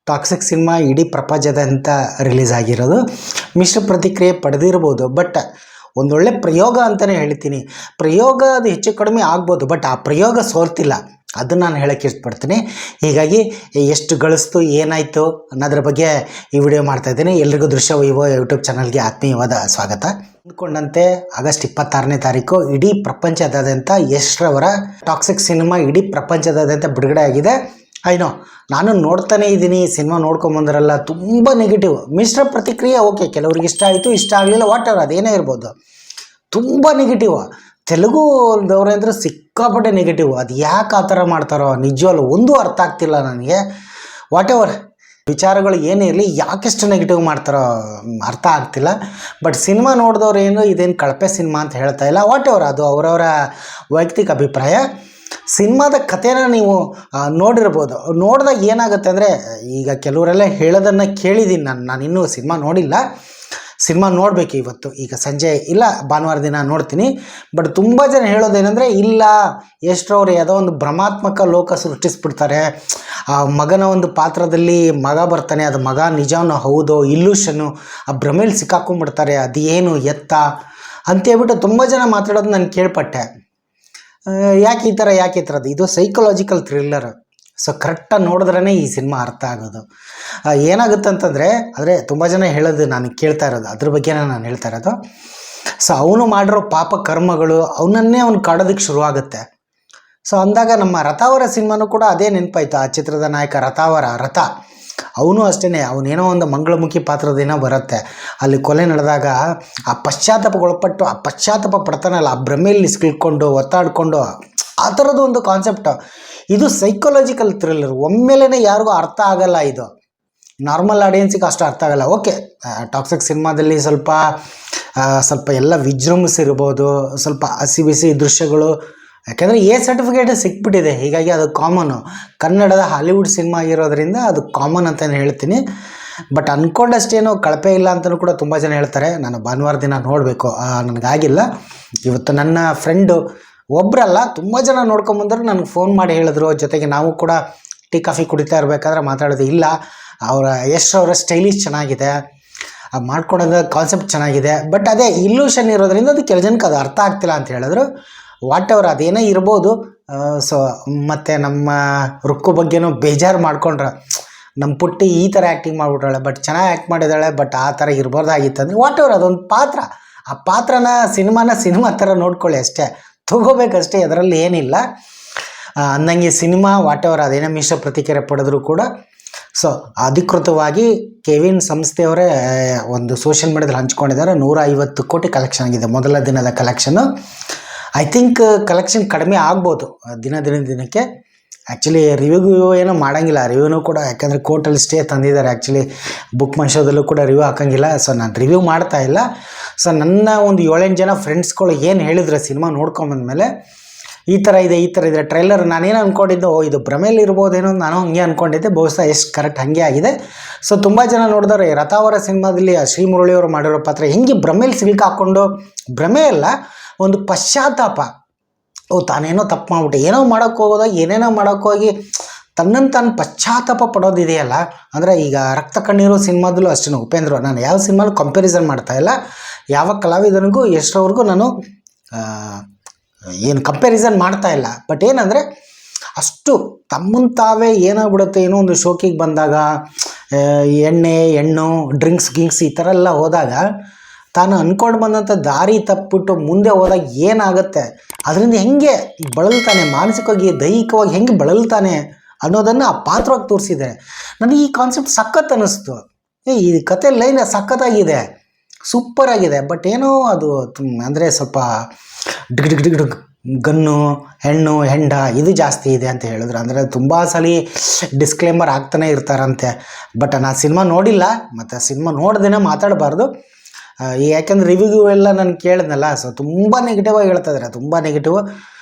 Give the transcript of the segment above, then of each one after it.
Toxic cinema ಇಡೀ ಪ್ರಪಂಚದಾದ್ಯಂತ release ಆಗಿರೋದು. ಮಿಶ್ರ ಪ್ರತಿಕ್ರಿಯೆ ಪಡೆದಿರ್ಬೋದು, ಬಟ್ ಒಂದೊಳ್ಳೆ ಪ್ರಯೋಗ ಅಂತಲೇ ಹೇಳ್ತೀನಿ. ಪ್ರಯೋಗ ಅದು ಹೆಚ್ಚು ಕಡಿಮೆ ಆಗ್ಬೋದು, ಬಟ್ ಆ ಪ್ರಯೋಗ ಸೋಲ್ತಿಲ್ಲ, ಅದನ್ನು ನಾನು ಹೇಳೋಕ್ಕೆ ಇಷ್ಟಪಡ್ತೀನಿ. ಹೀಗಾಗಿ ಎಷ್ಟು ಗಳಿಸ್ತು, ಏನಾಯಿತು ಅನ್ನೋದ್ರ ಬಗ್ಗೆ ಈ ವಿಡಿಯೋ ಮಾಡ್ತಾಯಿದ್ದೀನಿ. ಎಲ್ರಿಗೂ ದೃಶ್ಯ ವೈಭವ ಯೂಟ್ಯೂಬ್ ಚಾನಲ್ಗೆ ಆತ್ಮೀಯವಾದ ಸ್ವಾಗತ. ಅಂದ್ಕೊಂಡಂತೆ ಆಗಸ್ಟ್ 26ನೇ ತಾರೀಕು ಇಡೀ ಪ್ರಪಂಚದಾದ್ಯಂತ ಯಶ್ ರವರ ಟಾಕ್ಸಿಕ್ ಸಿನಿಮಾ ಇಡೀ ಪ್ರಪಂಚದಾದ್ಯಂತ ಬಿಡುಗಡೆ ಆಗಿದೆ. ಐನೋ ನಾನು ನೋಡ್ತಾನೇ ಇದ್ದೀನಿ, ಸಿನಿಮಾ ನೋಡ್ಕೊಂಬಂದ್ರಲ್ಲ ತುಂಬ ನೆಗೆಟಿವ್, ಮಿಶ್ರ ಪ್ರತಿಕ್ರಿಯೆ. ಓಕೆ, ಕೆಲವ್ರಿಗೆ ಇಷ್ಟ ಆಯಿತು, ಇಷ್ಟ ಆಗಲಿಲ್ಲ, ವಾಟ್ ಎವರ್, ಅದೇನೇ ಇರ್ಬೋದು. ತುಂಬ ನೆಗೆಟಿವ್. ತೆಲುಗುದವ್ರೆ ಅಂದರೆ ಸಿಕ್ಕಾಪಟ್ಟೆ ನೆಗೆಟಿವ್. ಅದು ಯಾಕೆ ಆ ಥರ ಮಾಡ್ತಾರೋ ನಿಜವಲ್ಲ, ಒಂದೂ ಅರ್ಥ ಆಗ್ತಿಲ್ಲ ನನಗೆ. ವಾಟ್ ಎವರ್ ವಿಚಾರಗಳು ಏನೇ ಇರಲಿ, ಯಾಕೆಷ್ಟು ನೆಗೆಟಿವ್ ಮಾಡ್ತಾರೋ ಅರ್ಥ ಆಗ್ತಿಲ್ಲ. ಬಟ್ ಸಿನಿಮಾ ನೋಡಿದವ್ರು ಏನು ಇದೇನು ಕಳಪೆ ಸಿನಿಮಾ ಅಂತ ಹೇಳ್ತಾ ಇಲ್ಲ. ವಾಟ್ ಎವರ್, ಅದು ಅವರವರ ವೈಯಕ್ತಿಕ ಅಭಿಪ್ರಾಯ. ಸಿನಿಮಾದ ಕಥೆನ ನೀವು ನೋಡಿರ್ಬೋದು. ನೋಡಿದಾಗ ಏನಾಗುತ್ತೆ ಅಂದರೆ, ಈಗ ಕೆಲವರೆಲ್ಲ ಹೇಳೋದನ್ನು ಕೇಳಿದ್ದೀನಿ, ನಾನು ಇನ್ನೂ ಸಿನಿಮಾ ನೋಡಿಲ್ಲ. ಸಿನಿಮಾ ನೋಡಬೇಕು ಇವತ್ತು, ಈಗ ಸಂಜೆ ಇಲ್ಲ ಭಾನುವಾರ ದಿನ ನೋಡ್ತೀನಿ. ಬಟ್ ತುಂಬ ಜನ ಹೇಳೋದೇನೆಂದರೆ, ಇಲ್ಲ ಎಷ್ಟರವ್ರು ಯಾವುದೋ ಒಂದು ಭ್ರಮಾತ್ಮಕ ಲೋಕ ಸೃಷ್ಟಿಸ್ಬಿಡ್ತಾರೆ. ಆ ಮಗನ ಒಂದು ಪಾತ್ರದಲ್ಲಿ ಮಗ ಬರ್ತಾನೆ, ಅದು ಮಗ ನಿಜವೂ ಹೌದು, ಇಲ್ಯೂಷನ್ನು, ಆ ಭ್ರಮೇಲಿ ಸಿಕ್ಕಾಕೊಂಡ್ಬಿಡ್ತಾರೆ, ಅದೇನು ಎತ್ತ ಅಂತೇಳ್ಬಿಟ್ಟು ತುಂಬ ಜನ ಮಾತಾಡೋದು ನಾನು ಕೇಳ್ಪಟ್ಟೆ. ಯಾಕೆ ಈ ಥರದ್ದು, ಇದು ಸೈಕಲಾಜಿಕಲ್ ಥ್ರಿಲ್ಲರ್. ಸೊ ಕರೆಕ್ಟಾಗಿ ನೋಡಿದ್ರೇ ಈ ಸಿನಿಮಾ ಅರ್ಥ ಆಗೋದು. ಏನಾಗುತ್ತೆ ಅಂತಂದರೆ, ಆದರೆ ತುಂಬ ಜನ ಹೇಳೋದು ನಾನು ಕೇಳ್ತಾ ಇರೋದು, ಅದ್ರ ಬಗ್ಗೆನೇ ನಾನು ಹೇಳ್ತಾ ಇರೋದು. ಸೊ ಅವನು ಮಾಡಿರೋ ಪಾಪ ಕರ್ಮಗಳು ಅವನನ್ನೇ ಅವ್ನು ಕಾಡೋದಕ್ಕೆ ಶುರುವಾಗುತ್ತೆ. ಸೊ ಅಂದಾಗ ನಮ್ಮ ರಥಾವರ ಸಿನಿಮಾನೂ ಕೂಡ ಅದೇ ನೆನಪಾಯಿತು. ಆ ಚಿತ್ರದ ನಾಯಕ ರಥ ಅವನು ಅಷ್ಟೇ, ಅವನೇನೋ ಒಂದು ಮಂಗಳಮುಖಿ ಪಾತ್ರದೇನೋ ಬರುತ್ತೆ, ಅಲ್ಲಿ ಕೊಲೆ ನಡೆದಾಗ ಆ ಪಶ್ಚಾತ್ತಾಪಗೊಳಪಟ್ಟು ಆ ಪಶ್ಚಾತ್ತಾಪ ಪಡ್ತಾನಲ್ಲ, ಆ ಭ್ರಮೆಯಲ್ಲಿ ಸಿಕ್ಕಿಕೊಂಡು ಒತ್ತಾಡಿಕೊಂಡು, ಆ ಥರದ್ದು ಒಂದು ಕಾನ್ಸೆಪ್ಟ್. ಇದು ಸೈಕಲಾಜಿಕಲ್ ಥ್ರಿಲ್ಲರ್. ಒಮ್ಮೆಲೇ ಯಾರಿಗೂ ಅರ್ಥ ಆಗಲ್ಲ. ಇದು ನಾರ್ಮಲ್ ಆಡಿಯನ್ಸಿಗೆ ಅಷ್ಟು ಅರ್ಥ ಆಗಲ್ಲ. ಓಕೆ, ಟಾಕ್ಸಿಕ್ ಸಿನಿಮಾದಲ್ಲಿ ಸ್ವಲ್ಪ ಎಲ್ಲ ವಿಜೃಂಭಿಸಿರ್ಬೋದು, ಸ್ವಲ್ಪ ಹಸಿ ಬಿಸಿ ದೃಶ್ಯಗಳು. ಯಾಕೆಂದರೆ ಎ ಸರ್ಟಿಫಿಕೇಟ್ ಸಿಕ್ಬಿಟ್ಟಿದೆ, ಹೀಗಾಗಿ ಅದು ಕಾಮನು. ಕನ್ನಡದ ಹಾಲಿವುಡ್ ಸಿನಿಮಾ ಆಗಿರೋದ್ರಿಂದ ಅದು ಕಾಮನ್ ಅಂತಲೇ ಹೇಳ್ತೀನಿ. ಬಟ್ ಅಂದ್ಕೊಂಡಷ್ಟೇನೋ ಕಳಪೆ ಇಲ್ಲ ಅಂತಲೂ ಕೂಡ ತುಂಬ ಜನ ಹೇಳ್ತಾರೆ. ನಾನು ಭಾನುವಾರ ದಿನ ನೋಡಬೇಕು, ನನಗಾಗಿಲ್ಲ. ಇವತ್ತು ನನ್ನ ಫ್ರೆಂಡು ಒಬ್ಬರಲ್ಲ ತುಂಬ ಜನ ನೋಡ್ಕೊಂಬಂದರು, ನನಗೆ ಫೋನ್ ಮಾಡಿ ಹೇಳಿದ್ರು. ಜೊತೆಗೆ ನಾವು ಕೂಡ ಟೀ ಕಾಫಿ ಕುಡಿತಾ ಇರಬೇಕಾದ್ರೆ ಮಾತಾಡೋದು. ಇಲ್ಲ, ಅವರ ಯಶ್ ಅವರ ಸ್ಟೈಲಿಶ್ ಚೆನ್ನಾಗಿದೆ, ಮಾಡ್ಕೊಡೋದು ಕಾನ್ಸೆಪ್ಟ್ ಚೆನ್ನಾಗಿದೆ, ಬಟ್ ಅದೇ ಇಲ್ಯೂಷನ್ ಇರೋದ್ರಿಂದ ಅದು ಕೆಲ ಜನಕ್ಕೆ ಅದು ಅರ್ಥ ಆಗ್ತಿಲ್ಲ ಅಂತ ಹೇಳಿದ್ರು. ವಾಟ್ ಎವರ್, ಅದೇನೇ ಇರ್ಬೋದು. ಸೊ ಮತ್ತು ನಮ್ಮ ರುಕ್ಕು ಬಗ್ಗೆನೂ ಬೇಜಾರು ಮಾಡ್ಕೊಂಡ್ರೆ, ನಮ್ಮ ಪುಟ್ಟಿ ಈ ಥರ ಆ್ಯಕ್ಟಿಂಗ್ ಮಾಡಿಬಿಟ್ಟಾಳೆ, ಬಟ್ ಚೆನ್ನಾಗಿ ಆ್ಯಕ್ಟ್ ಮಾಡಿದ್ದಾಳೆ, ಬಟ್ ಆ ಥರ ಇರಬಾರ್ದಾಗಿತ್ತು ಅಂದರೆ ವಾಟ್ ಎವರ್, ಅದೊಂದು ಪಾತ್ರ. ಆ ಪಾತ್ರನ ಸಿನಿಮಾ ಥರ ನೋಡ್ಕೊಳ್ಳಿ ಅಷ್ಟೇ, ತಗೋಬೇಕಷ್ಟೇ, ಅದರಲ್ಲಿ ಏನಿಲ್ಲ. ಅಂದಂಗೆ ಸಿನಿಮಾ ವಾಟ್ ಎವರ್ ಅದೇನೇ ಮಿಶ್ರ ಪ್ರತಿಕ್ರಿಯೆ ಪಡೆದರೂ ಕೂಡ, ಸೊ ಅಧಿಕೃತವಾಗಿ ಕೆವಿನ್ ಸಂಸ್ಥೆಯವರೇ ಒಂದು ಸೋಷಿಯಲ್ ಮೀಡಿಯಾದಲ್ಲಿ ಹಂಚ್ಕೊಂಡಿದ್ದಾರೆ. 150 ಕೋಟಿ ಕಲೆಕ್ಷನ್ ಆಗಿದೆ ಮೊದಲ ದಿನದ ಕಲೆಕ್ಷನ್ನು. ಐ ಥಿಂಕ್ ಕಲೆಕ್ಷನ್ ಕಡಿಮೆ ಆಗ್ಬೋದು ದಿನಕ್ಕೆ. ಆ್ಯಕ್ಚುಲಿ ರಿವ್ಯೂ ಏನೂ ಮಾಡೋಂಗಿಲ್ಲ, ರಿವ್ಯೂನೂ ಕೂಡ, ಯಾಕೆಂದರೆ ಕೋರ್ಟಲ್ಲಿ ಸ್ಟೇ ತಂದಿದ್ದಾರೆ. ಆ್ಯಕ್ಚುಲಿ ಬುಕ್ ಮೈ ಶೋದಲ್ಲೂ ಕೂಡ ರಿವ್ಯೂ ಹಾಕೋಂಗಿಲ್ಲ. ಸೊ ನಾನು ರಿವ್ಯೂ ಮಾಡ್ತಾ ಇಲ್ಲ. ಸೊ ನನ್ನ ಒಂದು 7-8 ಜನ ಫ್ರೆಂಡ್ಸ್ಗಳು ಏನು ಹೇಳಿದ್ರು ಸಿನಿಮಾ ನೋಡ್ಕೊಂಬಂದ್ಮೇಲೆ, ಈ ಥರ ಇದೆ ಟ್ರೈಲರ್. ನಾನೇನು ಅಂದ್ಕೊಂಡಿದ್ದು, ಇದು ಭ್ರಮೇಲಿ ಇರ್ಬೋದೇನೋ, ನಾನು ಹಂಗೆ ಅಂದ್ಕೊಂಡಿದ್ದೆ. ಬಹುಶಃ ಎಷ್ಟು ಕರೆಕ್ಟ್ ಹಾಗೆ ಆಗಿದೆ. ಸೊ ತುಂಬ ಜನ ನೋಡಿದವ್ರೆ, ರಥಾವರ ಸಿನಿಮಾದಲ್ಲಿ ಶ್ರೀ ಮುರಳಿಯವರು ಮಾಡಿರೋ ಪಾತ್ರ ಹೆಂಗೆ ಭ್ರಮೇಲಿ ಸಿಲ್ಕಾಕೊಂಡು, ಭ್ರಮೆ ಅಲ್ಲ, ಒಂದು ಪಶ್ಚಾತ್ತಾಪ. ತಾನೇನೋ ತಪ್ಪು ಮಾಡ್ಬಿಟ್ಟೆ, ಏನೋ ಮಾಡೋಕ್ಕೆ ಹೋಗೋದಾಗ ಏನೇನೋ ಮಾಡೋಕ್ಕೋಗಿ ತನ್ನನ್ನು ತಾನು ಪಶ್ಚಾತ್ತಾಪ ಪಡೋದಿದೆಯಲ್ಲ. ಅಂದರೆ ಈಗ ರಕ್ತ ಕಣ್ಣೀರು ಸಿನಿಮಾದಲ್ಲೂ ಅಷ್ಟೇ, ಉಪೇಂದ್ರ, ನಾನು ಯಾವ ಸಿನಿಮಾಲು ಕಂಪ್ಯಾರಿಸನ್ ಮಾಡ್ತಾಯಿಲ್ಲ, ಯಾವ ಕಲಾವಿದನಿಗೂ ಎಷ್ಟರವರೆಗೂ ನಾನು ಏನು ಕಂಪ್ಯಾರಿಸನ್ ಮಾಡ್ತಾಯಿಲ್ಲ. ಬಟ್ ಏನಂದರೆ, ಅಷ್ಟು ತಮ್ಮನ್ನು ತಾವೇ ಏನಾಗ್ಬಿಡುತ್ತೆ, ಏನೋ ಒಂದು ಶೋಕಿಗೆ ಬಂದಾಗ ಹೆಣ್ಣು ಡ್ರಿಂಕ್ಸ್ ಈ ಥರ ಎಲ್ಲ ಹೋದಾಗ, ತಾನು ಅಂದ್ಕೊಂಡು ಬಂದಂಥ ದಾರಿ ತಪ್ಪಿಬಿಟ್ಟು ಮುಂದೆ ಹೋದಾಗ ಏನಾಗುತ್ತೆ, ಅದರಿಂದ ಹೆಂಗೆ ಬಳಲ್ತಾನೆ, ಮಾನಸಿಕವಾಗಿ ದೈಹಿಕವಾಗಿ ಹೆಂಗೆ ಬಳಲ್ತಾನೆ ಅನ್ನೋದನ್ನು ಆ ಪಾತ್ರವಾಗಿ ತೋರಿಸಿದ್ದಾರೆ. ನನಗೆ ಈ ಕಾನ್ಸೆಪ್ಟ್ ಸಖತ್ ಅನ್ನಿಸ್ತು. ಈ ಕತೆ ಲೈನ್ ಸಖತ್ತಾಗಿದೆ, ಸೂಪರಾಗಿದೆ. ಬಟ್ ಏನೋ ಅದು ಅಂದರೆ ಸ್ವಲ್ಪ ಡಿಗ್ ಗನ್ನು, ಹೆಂಡ ಇದು ಜಾಸ್ತಿ ಇದೆ ಅಂತ ಹೇಳಿದ್ರು. ಅಂದರೆ ತುಂಬ ಸಲ ಡಿಸ್ಕ್ಲೇಮರ್ ಆಗ್ತಾನೆ ಇರ್ತಾರಂತೆ. ಬಟ್ ನಾನು ಸಿನಿಮಾ ನೋಡಿಲ್ಲ, ಮತ್ತು ಸಿನಿಮಾ ನೋಡ್ದೇ ಮಾತಾಡಬಾರ್ದು. ಯಾಕೆಂದ್ರೆ ರಿವ್ಯೂ ಎಲ್ಲ ನಾನು ಕೇಳಿದ್ನಲ್ಲ, ಸೊ ತುಂಬ ನೆಗೆಟಿವ್ ಆಗಿ ಹೇಳ್ತಾ ಇದ್ದಾರೆ, ತುಂಬ ನೆಗೆಟಿವ್.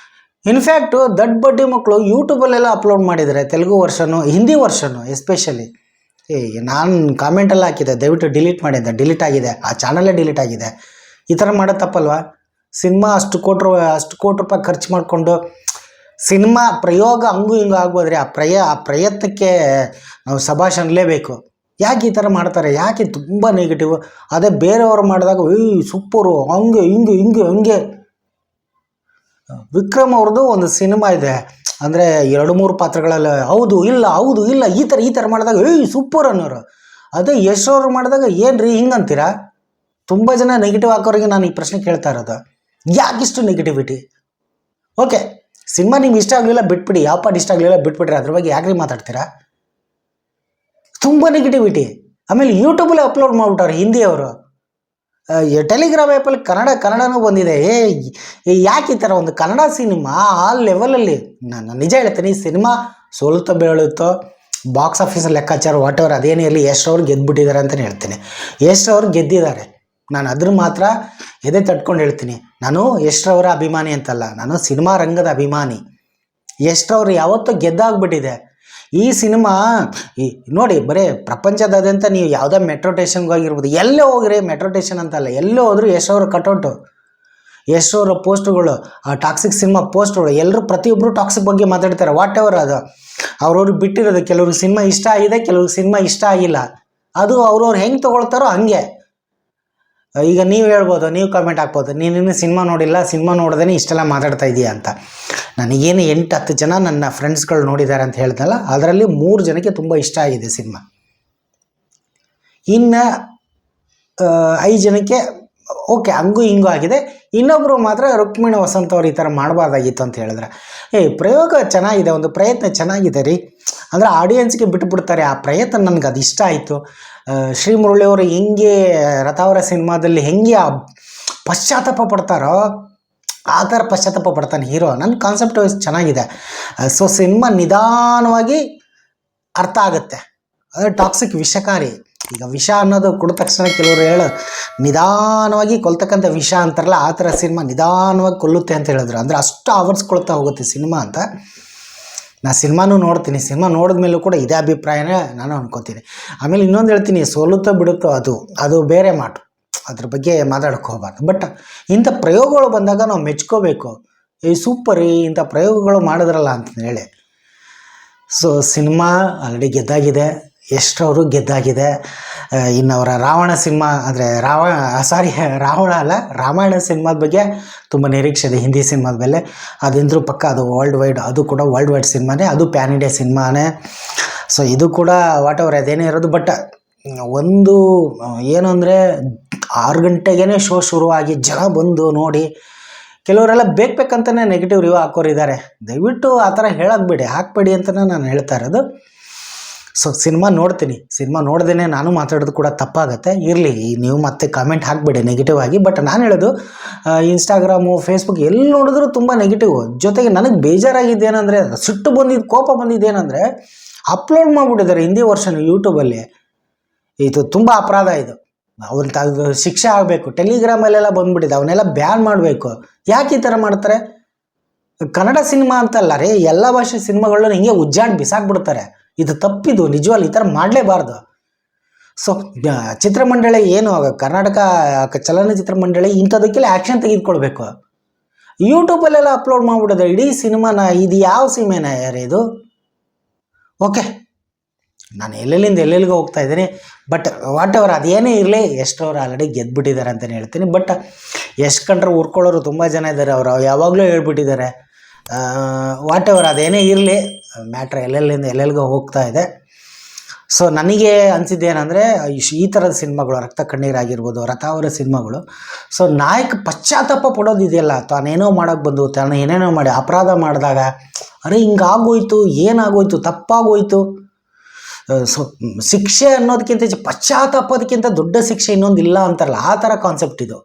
ಇನ್ಫ್ಯಾಕ್ಟು ದೊಡ್ಡ ಬಡ್ಡಿ ಮಕ್ಕಳು ಯೂಟ್ಯೂಬಲ್ಲೆಲ್ಲ ಅಪ್ಲೋಡ್ ಮಾಡಿದ್ದಾರೆ, ತೆಲುಗು ವರ್ಷನು, ಹಿಂದಿ ವರ್ಷನು ಎಸ್ಪೆಷಲಿ. ನಾನು ಕಾಮೆಂಟೆಲ್ಲ ಹಾಕಿದ್ದೆ, ದಯವಿಟ್ಟು ಡಿಲೀಟ್ ಮಾಡಿದ್ದೆ, ಡಿಲೀಟ್ ಆಗಿದೆ, ಆ ಚಾನಲೇ ಡಿಲೀಟ್ ಆಗಿದೆ. ಈ ಥರ ಮಾಡೋದು ತಪ್ಪಲ್ವಾ? ಸಿನಿಮಾ ಅಷ್ಟು ಕೋಟಿ ರೂಪಾಯಿ ಖರ್ಚು ಮಾಡಿಕೊಂಡು ಸಿನಿಮಾ ಪ್ರಯೋಗ ಹಂಗೂ ಹಿಂಗೂ ಆಗ್ಬೋದ್ರಿ, ಆ ಪ್ರಯತ್ನಕ್ಕೆ ನಾವು ಶಭಾಷ್ ಅನ್ನಲೇಬೇಕು. ಯಾಕೆ ಈ ಥರ ಮಾಡ್ತಾರೆ, ಯಾಕೆ ತುಂಬ ನೆಗೆಟಿವ್. ಅದೇ ಬೇರೆಯವರು ಮಾಡಿದಾಗ ಸೂಪರು ಹಂಗೆ ಹಿಂಗೆ ಹಿಂಗೆ ಹಂಗೆ. ವಿಕ್ರಮ್ ಅವ್ರದ್ದು ಒಂದು ಸಿನಿಮಾ ಇದೆ, ಅಂದರೆ 2-3 ಪಾತ್ರಗಳಲ್ಲಿ ಹೌದು ಇಲ್ಲ ಈ ಥರ ಮಾಡಿದಾಗ ಸೂಪರ್ ಅನ್ನೋರು. ಅದೇ ಯಶ್ ಅವರು ಮಾಡಿದಾಗ ಏನು ರೀ ಹಿಂಗೆ ಅಂತೀರಾ. ತುಂಬ ಜನ ನೆಗೆಟಿವ್ ಹಾಕೋರಿಗೆ ನಾನು ಈ ಪ್ರಶ್ನೆ ಕೇಳ್ತಾ ಇರೋದು, ಯಾಕಿಷ್ಟು ನೆಗೆಟಿವಿಟಿ? ಓಕೆ, ಸಿನಿಮಾ ನಿಮ್ಗೆ ಇಷ್ಟ ಆಗಲಿಲ್ಲ ಬಿಟ್ಬಿಡಿ, ಯಾವ ಪಾಠ ಇಷ್ಟ ಆಗಲಿಲ್ಲ ಬಿಟ್ಬಿಟ್ರೆ ಅದ್ರ ಬಗ್ಗೆ ಯಾಕ್ರಿ ಮಾತಾಡ್ತೀರಾ? ತುಂಬ ನೆಗೆಟಿವಿಟಿ. ಆಮೇಲೆ ಯೂಟ್ಯೂಬಲ್ಲಿ ಅಪ್ಲೋಡ್ ಮಾಡಿಬಿಟ್ಟವ್ರೆ ಹಿಂದಿಯವರು, ಟೆಲಿಗ್ರಾಮ್ ಆ್ಯಪಲ್ಲಿ ಕನ್ನಡನೂ ಬಂದಿದೆ. ಯಾಕೆ ಈ ಥರ ಒಂದು ಕನ್ನಡ ಸಿನಿಮಾ ಆ ಲೆವೆಲಲ್ಲಿ, ನಾನು ನಿಜ ಹೇಳ್ತೀನಿ, ಸಿನಿಮಾ ಸೋಲುತ್ತೋ ಬೀಳುತ್ತೋ ಬಾಕ್ಸ್ ಆಫೀಸ್ ಲೆಕ್ಕಾಚಾರ ವಾಟ್ ಎವರ್ ಅದೇನೇ ಇರಲಿ, ಯಶ್ ಅವ್ರು ಗೆದ್ದುಬಿಟ್ಟಿದ್ದಾರೆ ಅಂತಲೇ ಹೇಳ್ತೀನಿ. ಯಶ್ ಅವ್ರು ಗೆದ್ದಿದ್ದಾರೆ, ನಾನು ಅದ್ರ ಮಾತ್ರ ಎದೆ ತಟ್ಕೊಂಡು ಹೇಳ್ತೀನಿ. ನಾನು ಯಶ್ ಅವರ ಅಭಿಮಾನಿ ಅಂತಲ್ಲ, ನಾನು ಸಿನಿಮಾ ರಂಗದ ಅಭಿಮಾನಿ. ಯಶ್ ಅವರು ಯಾವತ್ತೂ ಗೆದ್ದಾಗ್ಬಿಟ್ಟಿದೆ. ಈ ಸಿನಿಮಾ ನೋಡಿ, ಬರೀ ಪ್ರಪಂಚದಾದ್ಯಂತ ನೀವು ಯಾವುದೇ ಮೆಟ್ರೋ ಸ್ಟೇಷನ್ಗೆ ಹೋಗಿರ್ಬೋದು, ಎಲ್ಲೇ ಹೋಗಿರಿ, ಮೆಟ್ರೋ ಸ್ಟೇಷನ್ ಅಂತಲ್ಲ, ಎಲ್ಲೇ ಹೋದರೂ ಯಶ್ ಅವರ ಕಟೌಟು, ಯಶ್ ಅವರ ಪೋಸ್ಟ್ಗಳು, ಆ ಟಾಕ್ಸಿಕ್ ಸಿನಿಮಾ ಪೋಸ್ಟ್ಗಳು, ಎಲ್ಲರೂ ಪ್ರತಿಯೊಬ್ಬರು ಟಾಕ್ಸಿಕ್ ಬಗ್ಗೆ ಮಾತಾಡ್ತಾರೆ. ವಾಟ್ ಎವರ್ ಅದು ಅವ್ರವ್ರಿಗೆ ಬಿಟ್ಟಿರೋದು. ಕೆಲವ್ರಿಗೆ ಸಿನಿಮಾ ಇಷ್ಟ ಆಗಿದೆ, ಕೆಲವ್ರಿಗೆ ಸಿನಿಮಾ ಇಷ್ಟ ಆಗಿಲ್ಲ. ಅದು ಅವ್ರವ್ರು ಹೆಂಗೆ ತೊಗೊಳ್ತಾರೋ ಹಂಗೆ. ಈಗ ನೀವು ಹೇಳ್ಬೋದು, ನೀವು ಕಮೆಂಟ್ ಹಾಕ್ಬೋದು, ನೀನಿನ್ನು ಸಿನಿಮಾ ನೋಡಿಲ್ಲ, ಸಿನಿಮಾ ನೋಡ್ದೇ ಇಷ್ಟೆಲ್ಲ ಮಾತಾಡ್ತಾ ಇದೆಯಾ ಅಂತ. ನನಗೇನು 8-10 ಜನ ನನ್ನ ಫ್ರೆಂಡ್ಸ್ಗಳು ನೋಡಿದ್ದಾರೆ ಅಂತ ಹೇಳ್ದಲ್ಲ, ಅದರಲ್ಲಿ 3 ಜನಕ್ಕೆ ತುಂಬ ಇಷ್ಟ ಆಗಿದೆ ಸಿನಿಮಾ. ಇನ್ನು 5 ಜನಕ್ಕೆ ಓಕೆ ಹಂಗೂ ಹಿಂಗೂ ಆಗಿದೆ. ಇನ್ನೊಬ್ಬರು ಮಾತ್ರ ರುಕ್ಮಿಣಿ ವಸಂತ್ ಅವ್ರು ಈ ಥರ ಮಾಡಬಾರ್ದಾಗಿತ್ತು ಅಂತ ಹೇಳಿದ್ರೆ, ಪ್ರಯೋಗ ಚೆನ್ನಾಗಿದೆ, ಒಂದು ಪ್ರಯತ್ನ ಚೆನ್ನಾಗಿದೆ ರೀ, ಅಂದರೆ ಆಡಿಯನ್ಸ್ಗೆ ಬಿಟ್ಟುಬಿಡ್ತಾರೆ. ಆ ಪ್ರಯತ್ನ ನನಗೆ ಅದು ಇಷ್ಟ ಆಯಿತು. ಶ್ರೀ ಮುರಳಿ ಅವರು ಹೆಂಗೆ ರಥಾವರ ಸಿನಿಮಾದಲ್ಲಿ ಹೆಂಗೆ ಪಶ್ಚಾತ್ತಾಪ ಪಡ್ತಾರೋ ಆ ಥರ ಪಶ್ಚಾತ್ತಾಪ ಪಡ್ತಾನೆ ಹೀರೋ. ನನ್ನ ಕಾನ್ಸೆಪ್ಟ್ ವೈಸ್ ಚೆನ್ನಾಗಿದೆ. ಸೊ ಸಿನಿಮಾ ನಿಧಾನವಾಗಿ ಅರ್ಥ ಆಗುತ್ತೆ. ಅದೇ ಟಾಕ್ಸಿಕ್ ವಿಷಕಾರಿ. ಈಗ ವಿಷ ಅನ್ನೋದು ಕುಡಿದ ತಕ್ಷಣ ಕೆಲವರು ನಿಧಾನವಾಗಿ ಕೊಲ್ತಕ್ಕಂಥ ವಿಷ ಅಂತಾರಲ್ಲ, ಆ ಥರ ಸಿನಿಮಾ ನಿಧಾನವಾಗಿ ಕೊಲ್ಲುತ್ತೆ ಅಂತ ಹೇಳಿದ್ರು. ಅಂದರೆ ಅಷ್ಟು ಆವರಿಸ್ಕೊಳ್ತಾ ಹೋಗುತ್ತೆ ಸಿನಿಮಾ ಅಂತ. ನಾನು ಸಿನಿಮಾನೂ ನೋಡ್ತೀನಿ, ಸಿನಿಮಾ ನೋಡಿದ ಮೇಲೂ ಕೂಡ ಇದೇ ಅಭಿಪ್ರಾಯನೇ ನಾನು ಅನ್ಕೋತೀನಿ. ಆಮೇಲೆ ಇನ್ನೊಂದು ಹೇಳ್ತೀನಿ, ಸೋಲುತ್ತೋ ಬಿಡುತ್ತೋ ಅದು ಬೇರೆ ಮಾತು, ಅದ್ರ ಬಗ್ಗೆ ಮಾತಾಡೋಕ್ಕೆ ಹೋಗಬಾರ್ದು. ಬಟ್ ಇಂಥ ಪ್ರಯೋಗಗಳು ಬಂದಾಗ ನಾವು ಮೆಚ್ಕೋಬೇಕು. ಸೂಪರ್ ಇಂಥ ಪ್ರಯೋಗಗಳು ಮಾಡಿದ್ರಲ್ಲ ಅಂತ ಹೇಳಿ. ಸೊ ಸಿನಿಮಾ ಆಲ್ರೆಡಿ ಗೆದ್ದಾಗಿದೆ, ಎಷ್ಟವರು ಗೆದ್ದಾಗಿದೆ. ಇನ್ನು ಅವರ ರಾವಣ ಸಿನಿಮಾ ಅಂದರೆ ರಾವಣ ಅಲ್ಲ, ರಾಮಾಯಣ ಸಿನಿಮಾದ ಬಗ್ಗೆ ತುಂಬ ನಿರೀಕ್ಷೆ ಇದೆ. ಹಿಂದಿ ಸಿನಿಮಾದ ಮೇಲೆ ಅದಿಂದ್ರೂ ಪಕ್ಕ ಅದು ವರ್ಲ್ಡ್ ವೈಡ್, ಅದು ಕೂಡ ವರ್ಲ್ಡ್ ವೈಡ್ ಸಿನಿಮಾನೇ, ಅದು ಪ್ಯಾನ್ ಇಂಡಿಯಾ ಸಿನಿಮಾನೇ. ಸೊ ಇದು ಕೂಡ ವಾಟ್ ಎವರ್ ಅದೇನೇ ಇರೋದು. ಬಟ್ ಒಂದು ಏನು ಅಂದರೆ 6 ಗಂಟೆಗೇ ಶೋ ಶುರುವಾಗಿ ಜನ ಬಂದು ನೋಡಿ, ಕೆಲವರೆಲ್ಲ ಬೇಕಂತಲೇ ನೆಗೆಟಿವ್ ರಿವ್ಯೂ ಹಾಕೋರಿದ್ದಾರೆ. ದಯವಿಟ್ಟು ಆ ಥರ ಹೇಳೋಕ್ಬೇಡಿ, ಹಾಕಬೇಡಿ ಅಂತಲೇ ನಾನು ಹೇಳ್ತಾ ಇರೋದು. ಸೊ ಸಿನಿಮಾ ನೋಡ್ತೀನಿ, ಸಿನಿಮಾ ನೋಡ್ದೇ ನಾನು ಮಾತಾಡೋದು ಕೂಡ ತಪ್ಪಾಗತ್ತೆ. ಇರಲಿ, ನೀವು ಮತ್ತೆ ಕಾಮೆಂಟ್ ಹಾಕಬೇಡಿ ನೆಗೆಟಿವ್ ಆಗಿ. ಬಟ್ ನಾನು ಹೇಳೋದು, ಇನ್ಸ್ಟಾಗ್ರಾಮು ಫೇಸ್ಬುಕ್ ಎಲ್ಲಿ ನೋಡಿದ್ರು ತುಂಬ ನೆಗೆಟಿವ್. ಜೊತೆಗೆ ನನಗೆ ಬೇಜಾರಾಗಿದ್ದೇನೆಂದರೆ, ಸಿಟ್ಟು ಬಂದಿದ್ದು, ಕೋಪ ಬಂದಿದ್ದೇನೆಂದರೆ, ಅಪ್ಲೋಡ್ ಮಾಡಿಬಿಟ್ಟಿದ್ದಾರೆ ಹಿಂದಿ ವರ್ಷನ್ ಯೂಟ್ಯೂಬಲ್ಲಿ. ಇದು ತುಂಬ ಅಪರಾಧ. ಇದು ಅವ್ರ ಶಿಕ್ಷೆ ಆಗಬೇಕು. ಟೆಲಿಗ್ರಾಮಲ್ಲೆಲ್ಲ ಬಂದುಬಿಟ್ಟಿದೆ, ಅವನ್ನೆಲ್ಲ ಬ್ಯಾನ್ ಮಾಡಬೇಕು. ಯಾಕೆ ಈ ಥರ ಮಾಡ್ತಾರೆ? ಕನ್ನಡ ಸಿನಿಮಾ ಅಂತಲ್ಲ ರೀ, ಎಲ್ಲ ಭಾಷೆ ಸಿನಿಮಾಗಳನ್ನ ಹಿಂಗೆ ಉಜ್ಜಾಡಿ ಬಿಸಾಕ್ಬಿಡ್ತಾರೆ. ಇದು ತಪ್ಪಿದು, ನಿಜವಾಗ್ಲೂ ಈ ಥರ ಮಾಡಲೇಬಾರ್ದು. ಸೊ ಚಿತ್ರಮಂಡಳಿ ಏನು ಕರ್ನಾಟಕ ಚಲನಚಿತ್ರ ಮಂಡಳಿ ಇಂಥದಕ್ಕೆಲ್ಲ ಆ್ಯಕ್ಷನ್ ತೆಗೆದುಕೊಳ್ಬೇಕು. ಯೂಟ್ಯೂಬಲ್ಲೆಲ್ಲ ಅಪ್ಲೋಡ್ ಮಾಡಿಬಿಡೋದು ಇಡೀ ಸಿನಿಮಾನ. ಇದು ಯಾವ ಸಿನಿಮಾನ ಯಾರು ಇದು? ಓಕೆ, ನಾನು ಎಲ್ಲೆಲ್ಲಿಂದ ಹೋಗ್ತಾ ಇದ್ದೀನಿ. ಬಟ್ ವಾಟ್ ಎವರ್ ಅದೇನೇ ಇರಲಿ, ಎಷ್ಟವ್ರು ಆಲ್ರೆಡಿ ಗೆದ್ದುಬಿಟ್ಟಿದ್ದಾರೆ ಅಂತಲೇ ಹೇಳ್ತೀನಿ. ಬಟ್ ಎಷ್ಟು ಕಂಡ್ರೆ ಉರ್ಕೊಳ್ಳೋರು ತುಂಬ ಜನ ಇದ್ದಾರೆ, ಅವರು ಯಾವಾಗಲೂ ಹೇಳ್ಬಿಟ್ಟಿದ್ದಾರೆ. ವಾಟ್ ಎವರ್ ಅದೇನೇ ಇರಲಿ, ಮ್ಯಾಟ್ರ್ ಎಲ್ಲೆಲ್ಲಿಗೋ ಹೋಗ್ತಾ ಇದೆ. ಸೊ ನನಗೆ ಅನಿಸಿದ್ದೇನೆಂದರೆ, ಈ ಥರದ ಸಿನಿಮಾಗಳು, ರಕ್ತ ಕಣ್ಣೀರಾಗಿರ್ಬೋದು, ರಥಾವರ ಸಿನಿಮಾಗಳು, ಸೊ ನಾಯಕ ಪಶ್ಚಾತ್ತಾಪ ಪಡೋದಿದೆಯಲ್ಲ, ತಾನೇನೋ ಮಾಡೋಕ್ಕೆ ಬಂದು ತಾನು ಏನೇನೋ ಮಾಡಿ ಅಪರಾಧ ಮಾಡಿದಾಗ, ಅರೆ ಹಿಂಗಾಗೋಯ್ತು, ಏನಾಗೋಯ್ತು, ತಪ್ಪಾಗೋಯ್ತು. ಸೊ ಶಿಕ್ಷೆ ಅನ್ನೋದಕ್ಕಿಂತ ಪಶ್ಚಾತ್ತಾಪೋದಕ್ಕಿಂತ ದೊಡ್ಡ ಶಿಕ್ಷೆ ಇನ್ನೊಂದು ಇಲ್ಲ ಅಂತಾರಲ್ಲ, ಆ ಥರ ಕಾನ್ಸೆಪ್ಟ್ ಇದು.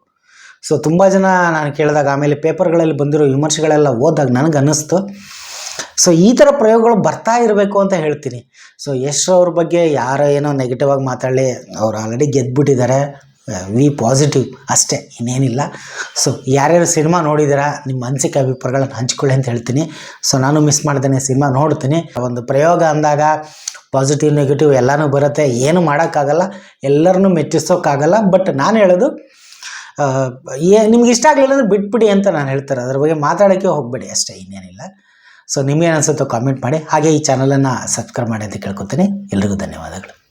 ಸೊ ತುಂಬ ಜನ ನಾನು ಕೇಳಿದಾಗ, ಆಮೇಲೆ ಪೇಪರ್ಗಳಲ್ಲಿ ಬಂದಿರೋ ವಿಮರ್ಶೆಗಳೆಲ್ಲ ಓದಿದಾಗ ನನಗೆ ಅನ್ನಿಸ್ತು, ಸೊ ಈ ಥರ ಪ್ರಯೋಗಗಳು ಬರ್ತಾ ಇರಬೇಕು ಅಂತ ಹೇಳ್ತೀನಿ. ಸೊ ಯಶ್ ಅವ್ರ ಬಗ್ಗೆ ಯಾರೋ ಏನೋ ನೆಗೆಟಿವ್ ಆಗಿ ಮಾತಾಡಲಿ, ಅವ್ರು ಆಲ್ರೆಡಿ ಗೆದ್ದುಬಿಟ್ಟಿದ್ದಾರೆ. ವಿ ಪಾಸಿಟಿವ್ ಅಷ್ಟೇ, ಇನ್ನೇನಿಲ್ಲ. ಸೊ ಯಾರ್ಯಾರು ಸಿನಿಮಾ ನೋಡಿದ್ದೀರಾ, ನಿಮ್ಮ ಅನಿಸಿಕೆ ಅಭಿಪ್ರಾಯಗಳನ್ನು ಹಂಚ್ಕೊಳ್ಳಿ ಅಂತ ಹೇಳ್ತೀನಿ. ಸೊ ನಾನು ಮಿಸ್ ಮಾಡ್ತೇನೆ, ಸಿನಿಮಾ ನೋಡ್ತೀನಿ. ಒಂದು ಪ್ರಯೋಗ ಅಂದಾಗ ಪಾಸಿಟಿವ್ ನೆಗೆಟಿವ್ ಎಲ್ಲನೂ ಬರುತ್ತೆ, ಏನು ಮಾಡೋಕ್ಕಾಗಲ್ಲ, ಎಲ್ಲರನ್ನೂ ಮೆಚ್ಚಿಸೋಕ್ಕಾಗಲ್ಲ. ಬಟ್ ನಾನು ಹೇಳೋದು, ನಿಮ್ಗೆ ಇಷ್ಟ ಆಗಲಿಲ್ಲ ಅಂದರೆ ಬಿಟ್ಬಿಡಿ ಅಂತ ನಾನು ಹೇಳ್ತಾರೆ. ಅದ್ರ ಬಗ್ಗೆ ಮಾತಾಡೋಕ್ಕೆ ಹೋಗಬೇಡಿ ಅಷ್ಟೇ, ಇನ್ನೇನಿಲ್ಲ. ಸೊ ನಿಮಗೇನು ಅನಿಸುತ್ತೋ ಕಾಮೆಂಟ್ ಮಾಡಿ. ಹಾಗೆ ಈ ಚಾನಲನ್ನು ಸಬ್ಸ್ಕ್ರೈಬ್ ಮಾಡಿ ಅಂತ ಕೇಳ್ಕೊತೀನಿ. ಎಲ್ರಿಗೂ ಧನ್ಯವಾದಗಳು.